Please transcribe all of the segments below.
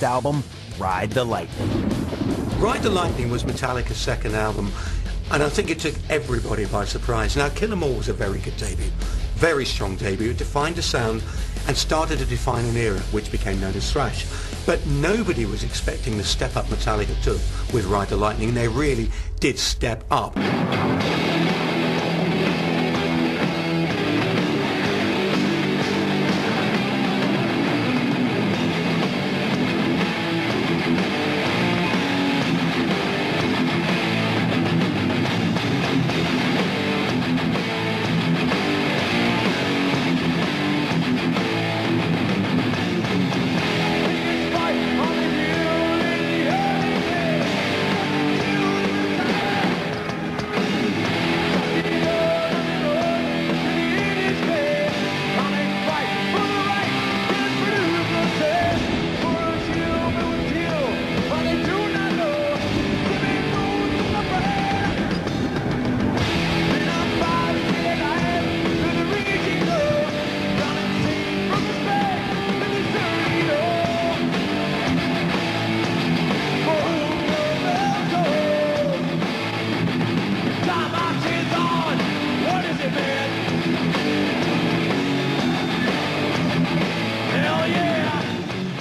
first album, Ride the Lightning. Ride the Lightning was Metallica's second album, and I think it took everybody by surprise. Now, Kill 'Em All was a very good debut, very strong debut. It defined a sound and started to define an era which became known as thrash. But nobody was expecting the step up Metallica took with Ride the Lightning, and they really did step up.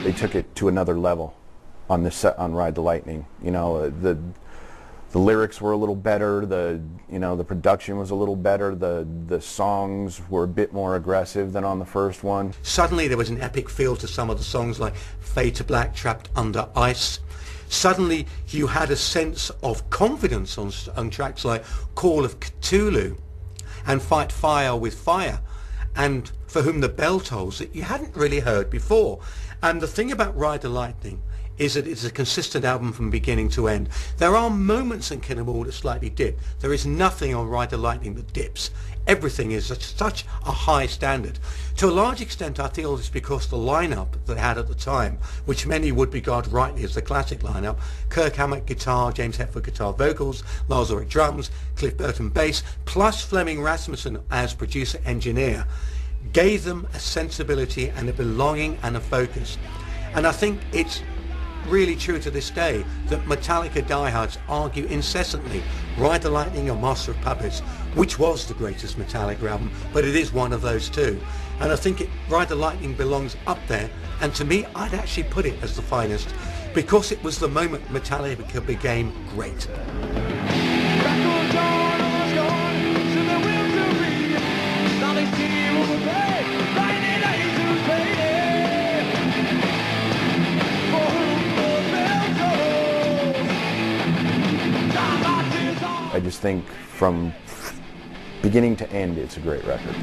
They took it to another level on this set on Ride the Lightning. You know, the lyrics were a little better. The production was a little better. The songs were a bit more aggressive than on the first one. Suddenly there was an epic feel to some of the songs, like Fade to Black, Trapped Under Ice. Suddenly you had a sense of confidence on tracks like Call of Cthulhu and Fight Fire with Fire, and For Whom the Bell Tolls, that you hadn't really heard before. And the thing about Ride the Lightning is that it's a consistent album from beginning to end. There are moments in Kill 'Em All that slightly dip. There is nothing on Ride the Lightning that dips. Everything is at such a high standard. To a large extent, I feel it's because the lineup they had at the time, which many would regard rightly as the classic lineup, Kirk Hammett guitar, James Hetfield guitar vocals, Lars Ulrich drums, Cliff Burton bass, plus Flemming Rasmussen as producer-engineer, gave them a sensibility and a belonging and a focus. And I think it's really true to this day that Metallica diehards argue incessantly Ride the Lightning or Master of Puppets, which was the greatest Metallica album, but it is one of those two. And I think Ride the Lightning belongs up there, and to me I'd actually put it as the finest, because it was the moment Metallica became great. I just think from beginning to end, it's a great record.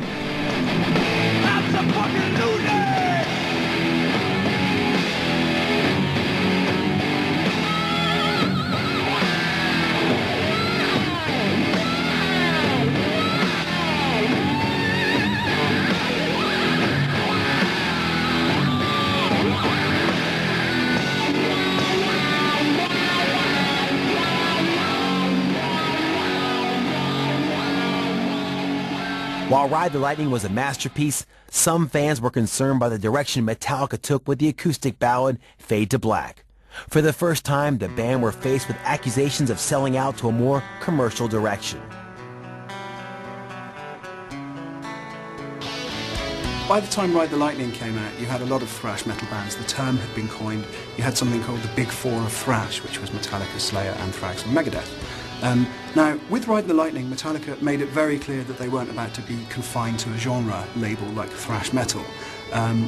While Ride the Lightning was a masterpiece, some fans were concerned by the direction Metallica took with the acoustic ballad Fade to Black. For the first time, the band were faced with accusations of selling out to a more commercial direction. By the time Ride the Lightning came out, you had a lot of thrash metal bands. The term had been coined. You had something called the Big Four of thrash, which was Metallica, Slayer, Anthrax and Megadeth. Now, with Ride the Lightning, Metallica made it very clear that they weren't about to be confined to a genre label like thrash metal,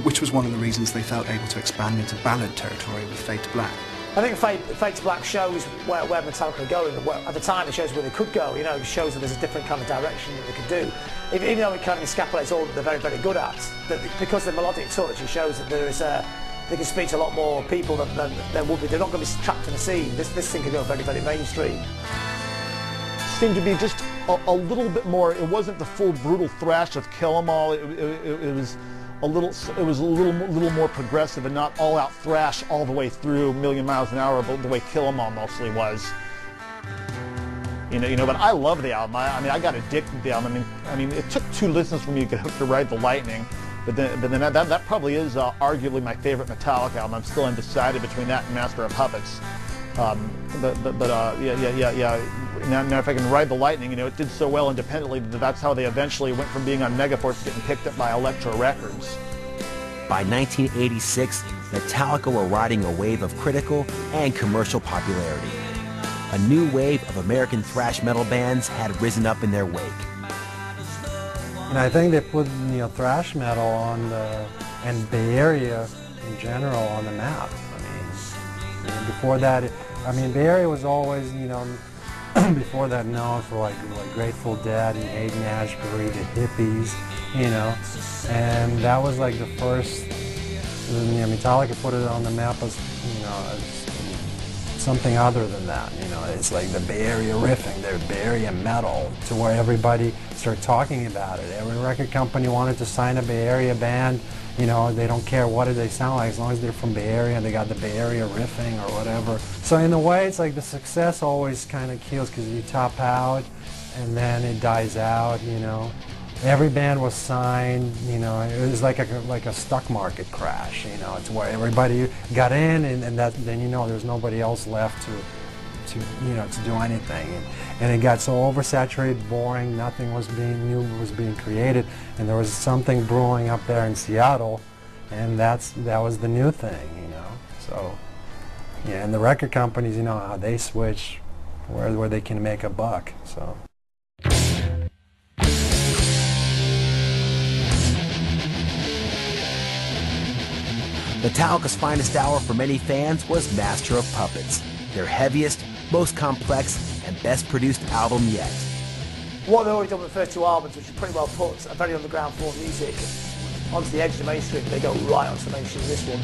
which was one of the reasons they felt able to expand into ballad territory with Fade to Black. I think Fade to Black shows where Metallica are going. At the time, it shows where they could go. You know, it shows that there's a different kind of direction that they could do. Even though it kind of encapsulates all that they're very, very good at, that because the melodic touch, it shows that there is they can speak to a lot more people than would be. They're not going to be trapped in a scene. This thing can go very, very mainstream. Seemed to be just a little bit more. It wasn't the full brutal thrash of Kill 'Em All. It was a little more progressive and not all out thrash all the way through, Million Miles an Hour, but the way Kill 'Em All mostly was. You know. But I love the album. I mean, I got addicted to the album. I mean, it took 2 listens for me to get hooked to Ride the Lightning. But then that probably is arguably my favorite Metallica album. I'm still undecided between that and Master of Puppets. Yeah. Now if I can Ride the Lightning, it did so well independently that that's how they eventually went from being on Megaforce to getting picked up by Elektra Records. By 1986, Metallica were riding a wave of critical and commercial popularity. A new wave of American thrash metal bands had risen up in their wake. And I think they put thrash metal on and Bay Area in general on the map. I mean before that, Bay Area was always before that known for like Grateful Dead and Haight-Ashbury, the hippies, and that was like the first. Metallica put it on the map as something other than that. It's like the Bay Area riffing, their Bay Area metal, to where everybody started talking about it. Every record company wanted to sign a Bay Area band. They don't care what they sound like as long as they're from Bay Area and they got the Bay Area riffing or whatever. So in a way, it's like the success always kind of kills because you top out and then it dies out. Every band was signed. It was like a stock market crash. It's where everybody got in, and then there's nobody else left to do anything, and it got so oversaturated, boring. Nothing was being created, and there was something brewing up there in Seattle, and that was the new thing. So yeah, and the record companies, how they switch where they can make a buck. So. Metallica's finest hour for many fans was Master of Puppets, their heaviest, most complex, and best produced album yet. What they've already done with the first two albums, which is pretty well put a very underground form music onto the edge of the mainstream, they go right onto the mainstream with this one.